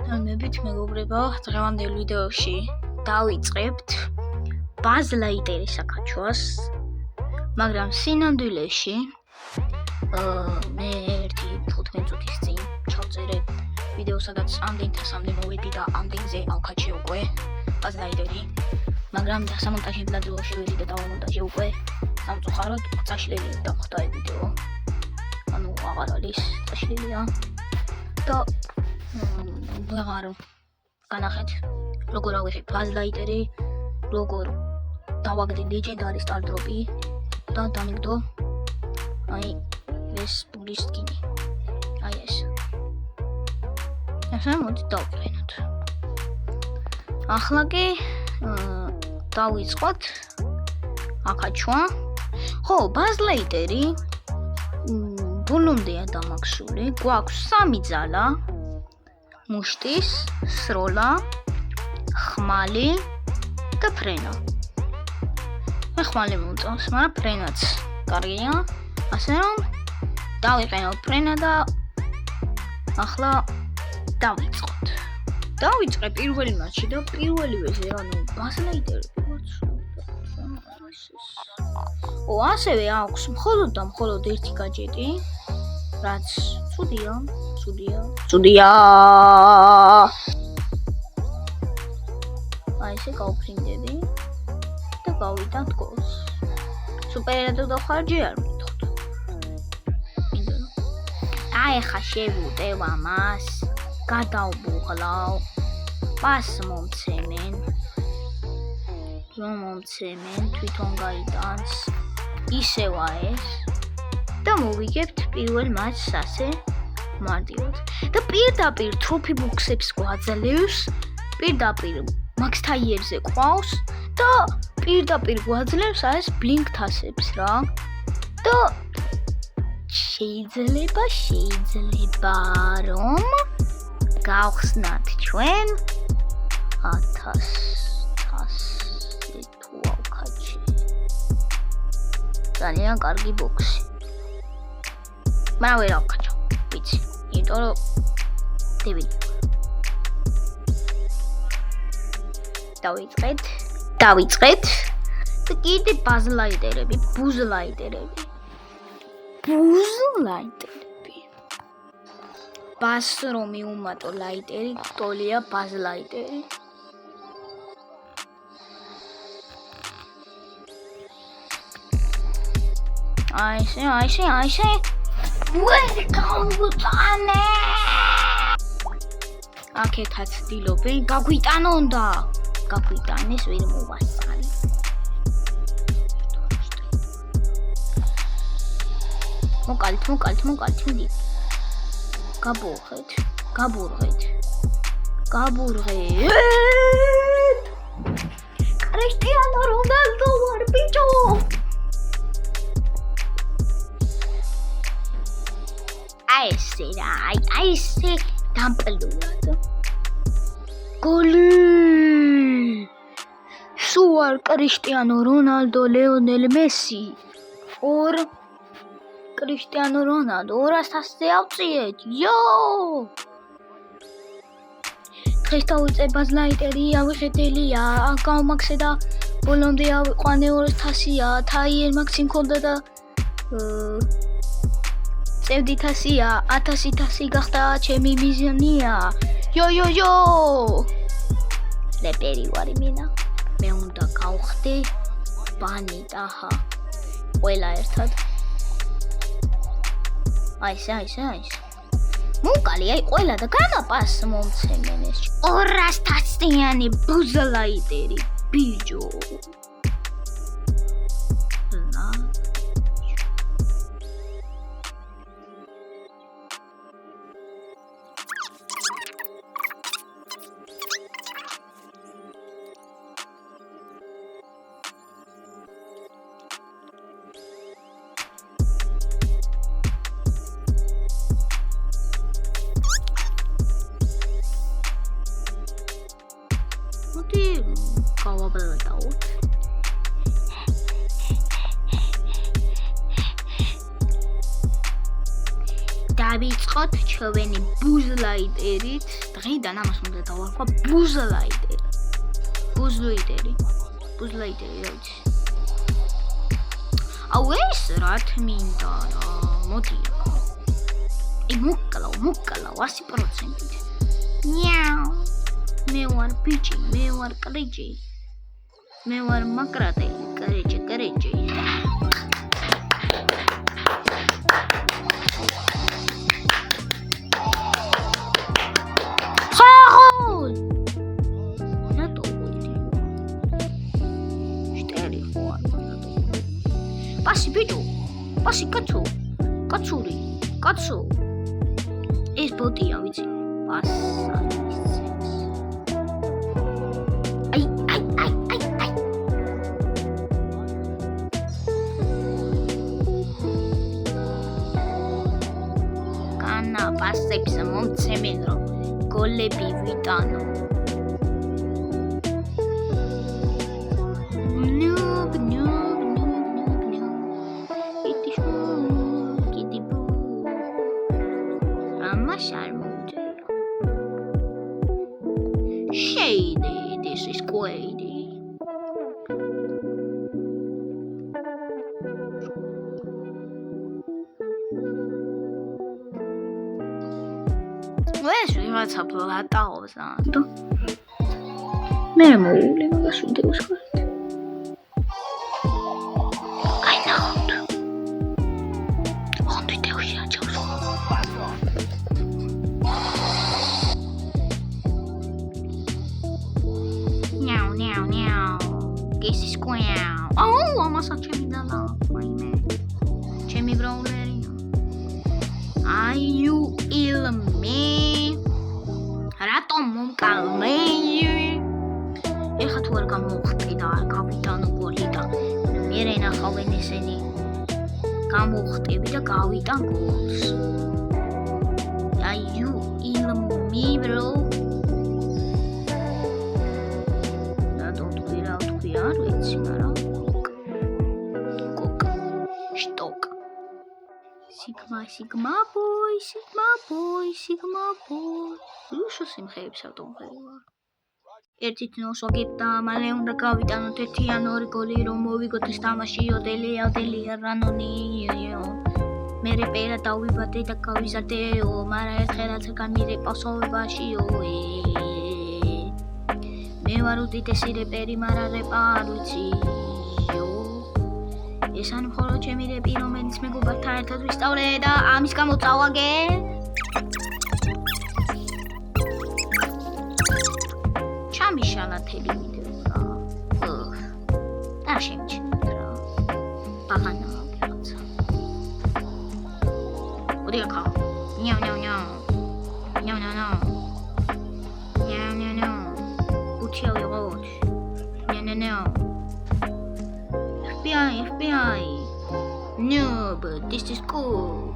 მებით მეგობრებო, დღევანდელ ვიდეოში დავიწყებთ ბაზ ლაიტერის საკაჩვას, მაგრამ სინამდვილეში მე ერთი 15 წუთის წინ ჩავწერე ვიდეო, სადაც ამდენთასამდე მოვედი და ამდენზე ავკაჩე უკვე ბაზ ლაიტერი, მაგრამ დასამონტაჟებლად რო შევედი და დავამონტაჟე უკვე სამწუხაროდ წაშლილი დახვდა ეს ვიდეო. ანუ აღარ არის წაშლილია და ვეღარ განახეთ როგორ ავიღებ ბაზ ლაიტერი, როგორ დავაგდე ლეგენდარი სტარდროპი და დამიგდო აი ეს პულის სკინი. აი ეს. ახლა მოდი დავყენოთ. ახლა კი დავიწყოთ აკაჩვა. ხო, ბაზ ლაიტერი ბოლომდეა დამაქსული. გვაქვს 3 ძალა. მუშტის, სროლა, ხმალი და ფრენა. მე ხმალი მომწონს, მაგრამ ფრენაც კარგია. ასე რომ დავიყენოთ ფრენა და ახლა დავიწყოთ. დავიწყე პირველი მატჩი და პირველივეზე, ანუ ბაზ ლაიტერი ასევე აქვს მხოლოდ და მხოლოდ ერთი გაჯეტი, რაც ცუდია. აი ესე გავფრინდები და გავიტანთ გოლს. სუპერად დავხარჯე არ მითხოთ. აი ხა შევუტევ ამას, გადავბუღლავ, პას მომცემენ. რომ მომცემენ, თვითონ გაიტანს. ისევა ეს და მოვიგებთ პირველ მატჩს ასე მარტივად. და პირდაპირ ტროფი ბოქსებს გვაძლევს, პირდაპირ მაქს თაიერზე ყავს და პირდაპირ გვაძლევს ეს ბლინკ თასებს რა. და შეიძლება რომ გავხსნათ ჩვენ 1000 თუ ავკაჩე. ძალიან კარგი ბოქსი. მაგრამ ვერ ავკაჩო, ვიცი, იმიტომ რომ დებილი. დავიწყეთ და კიდე ბაზ ლაიტერები, ბუზ ლაიტერები. ბაზს რომ მიუმატო ლაიტერი, გტოლია ბაზ ლაიტერი. აი ესე. ვერ გავუტანე. აქეთაც დილობენ, გაგვიტანონდა. გაგვიტანეს ვერ მოვასწარი. მოკალით მიდი. გაბურღეთ. კრისტიანო რონალდო ვარ, ბიჭო. აი ესე დამპლულად. გოლი! სუარ კრისტიანო რონალდო, ლეონელ მესი. კრისტიანო რონალდო 200-ზე ავწიეთ. დღეს დავიწყე ბაზ ლაიტერი, ავიღეთელია, გავმაქსე და ბოლომდე ავიყვანე 200-ია, თაიერ მაქსი მქონდა და წევდი 100-ია, 1000 გახდა ჩემი მიზანია. რეპერი ვარ იმენა. მე უნდა გავხდე ბანი დაჰა. ყველა ერთად. აი ესე. მოკალი, აი ყველა და განაპას მომცემენ ეს 200-იანი ბუზ ლაიტერი, ბიჭო. გავაბლადაოთ. დავიწყოთ ჩვენი ბუზლაიდერით. დღიდან ამას უნდა დავარქვა ბუზლაიდერი. ბუზლაიდერი, რა ვიცი. აუ ეს რა თმინდა რა, მოდი. მოკლა 100%. ნიაუ. მე ვარ ბიჭი, მე ვარ კრიჭი. მე ვარ მაკრატე, კრიჭი. Pasi bicho, pasi kacau, es boti ya vicin, pasa. Ay. Kana pasek semom semendro, gole bivitano. Shady, this is Quady. Where's we got a plot house? Memo, let me go shoot those. I know. On the day we are just. This is square. Oh, almost a chimney dala. Chimney brawler. Are you ill me? Ratom calme. Ეხათ ვარ გამოხტიდა კაპიტანო გოლიდა. მე ნახავენ ესენი. გამოხტები და გავიტან გოლს. Are you ill me, bro? არ ვიცი, მაგრამ კოკ. შტოკ. Sigma boy. უშო სიმღერებს ავტომხელა. ერთი თნოს ვაგებდა, მალე უნდა გავიტანოთ 1 ან 2 გოლი, რომ მოვიგოთ ეს თამაში, ოდელია რანონი. მერე პერა დავიბადე და გავიზარდე, მაგრამ ერთხელაც გამირეპასოვებაშიო. მე ვარ უდიდესი რეპერი, მაგრამ რეპა არ ვიციო. ეს ან მხოლოდ ჩემი რეპი, რომელიც მეგობართან ერთად ვისწავლე და ამის გამო წავაგე. ჩამიშალა თელი ვიდეო რა. არ შემჩნევ რა. ბაღანა ვიღაცა. მოდი აქა. ნიაუ. FBI. No, but this is cool.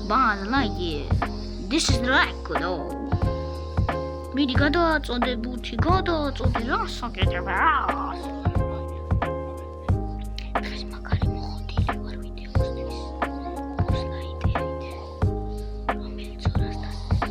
Buzz Lightyear. This is Dracula. Midi გადაწოდე ბუთი, გადაწოდე რა საკეთება. ეს მაგარი მოხდილი ვარ ვიდეოსთვის. Buzz Lightyear. რომელიც 200-ს.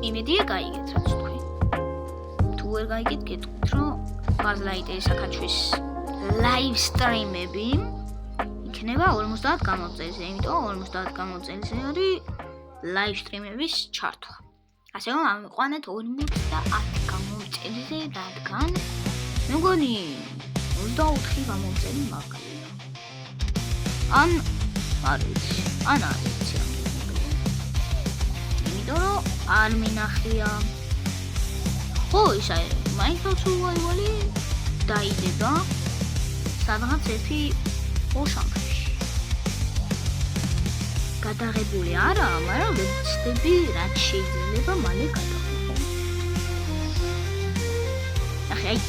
იმედია გაიგეთ რაც თქვი. თუ ვერ გაიგეთ, გეტყვით რომ Buzz Lightyear-ის საკაჩვის live stream-ები იქნება 50 გამოწელზე, იმიტომ 50 გამოწელზე არის live stream-ების ჩართვა. ასე რომ ამიყვანეთ 50 გამოწელზე რადგან მე მგონი 24 გამოწელი მაქვს. ან არ ვიცი. იმიტომ რომ არ მინახია. ხო, ისა Minecraft survival-ი დაიდება სადღაც ერთი ოშამფრში. გადაღებული არაა, მაგრამ ვეცდები რაც შეიძლება მალე გადავიღო. ახლა აი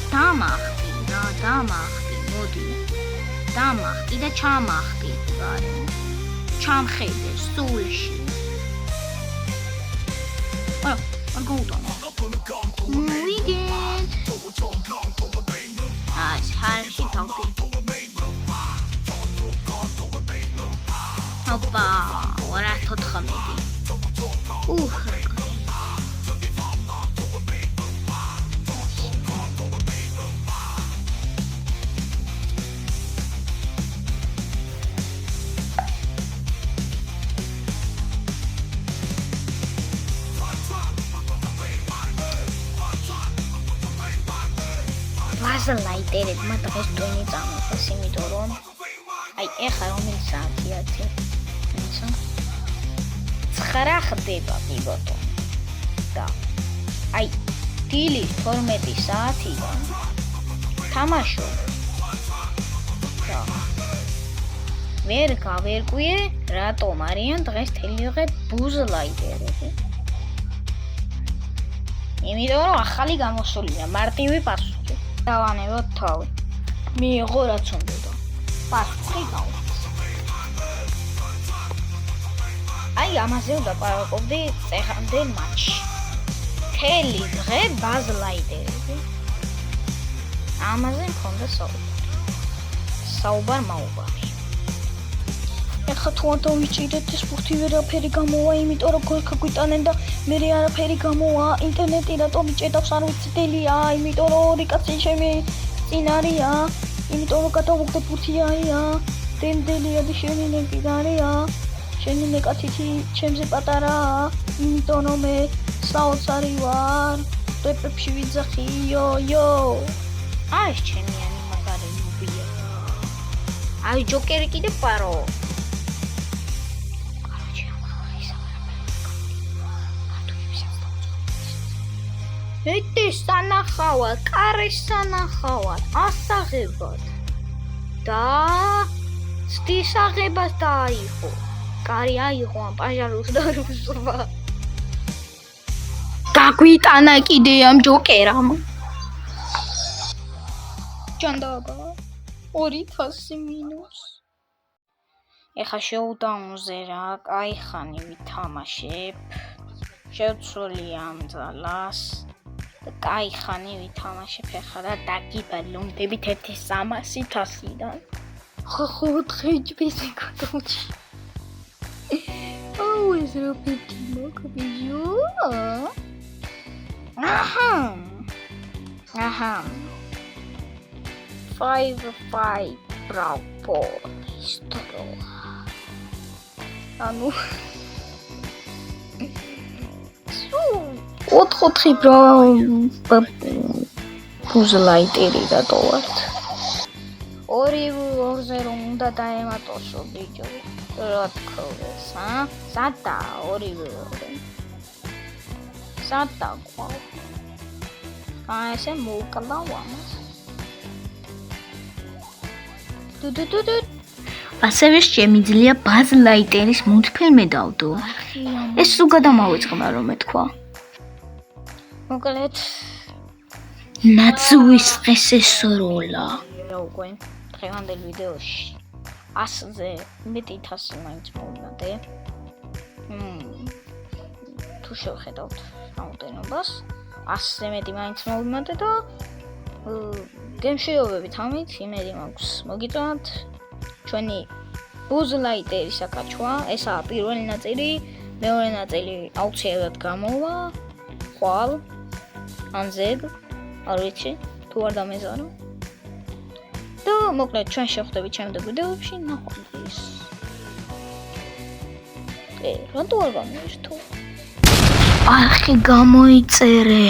დამახტი, მოდი. დამახტი და ჩამახტი, გარე. ჩამხედე სულში. არ გაუტანა. მოვიგეთ. ხარში თავი. ოპა, 214. ლაიტერებმა დღეს ტვენი წამოხეს, იმიტომ რომ აი ეხლა რომელი საათია? 9 ხდება პიბოტო. და აი დილის 12 საათიდან თამაშობ. და ვერ გავერკვიე, რატომ არიან დღეს თელიღეთ ბუზ ლაიტერები. იმიტომ რომ ახალი გამოსულია, მარტივი პასუხი. დავანებოთ თავი. მიიღო რაც უნდა. პასუხი გავუხსნე. აი ამაზე ვაპარაკობდი წეხამდელ მატჩში. მთელი დღე ბაზ ლაიტერები. ამაზე მქონდა საუბარ მაუბარი. ეხლა თუ არ დავიჭირეთ ეს ბურთი ვერაფერი გამოვა, იმიტომ რომ გოლ გაგვიტანენ და მე არაფერი გამოვა, ინტერნეტი რატომ იჭედავს არ ვიცი დელია, იმიტომ რომ ორი კაცი ჩემი წინ არია, იმიტომ რომ გადავუხდე ბურთი აია, დელია და შენი ნეკი არია, შენი ნეკათი ჩემზე პატარაა, იმიტომ რომ მე საოცარი ვარ, ტეპებში ვიძახი, იო. აი ჩემი მაგარი მობია. აი ჯოკერი კიდე პარო. ეტი სანახავად, კარის სანახავად, ასაღებად და სტისაღებას დააიღო. კარი აიღო ამ პაჟაროს და რუსვა. გაგვიტანა კიდე ამ ჯოკერამ. ჯანდაბა 2000 მინუს. ეხა შოუდაუნზე რა, კაი ხანი ვითამაშებ. შევცვლი ამ ძალას. კაი ხანი ვითამაშებ ახლა და დაგიბალონდებით 1300-დან. ხო დღეჯბეზე გოდოჩი. აუ ეს რა პიტი მოკბიო. აჰა. 5 ბრაუპო. ისტორია. ანუ 4 ბუზ ლაიტერი დატოვართ. 2-2-ზე რომ უნდა დაემატოსო ბიჭო. რა თქოს, სადა 2-2. სადა ყო. ესე მოკალავ ამას. ასევე შემიძლია ბაზ ლაიტერის მულტფილმი დავდო. ეს სულ გადამავიწყდა რომ მეთქვა. მოკლედ ნაცუის ესესროლა. უკვე დღევანდელ ვიდეოში 100-ზე მეტი 1000 მაინც მოვიდე. თუ შევხედავთ რაოდენობას 100-ზე მეტი მაინც მოვიდე და გემშვიდობებით ამით იმედი მაქვს მოგიწონათ ჩვენი ბუზ ლაიტერის აკაჩვა. ესაა პირველი ნაწილი, მეორე ნაწილი აუცილებლად გამოვა ხვალ ან ზედ, არ ვიცი, თუ არ დამეზარო. და მოკლედ ჩვენ შევხვდებით შემდეგ ვიდეოებში, ნახვამდის. რატო არ გამოვირთო? არხი გამოიწერე.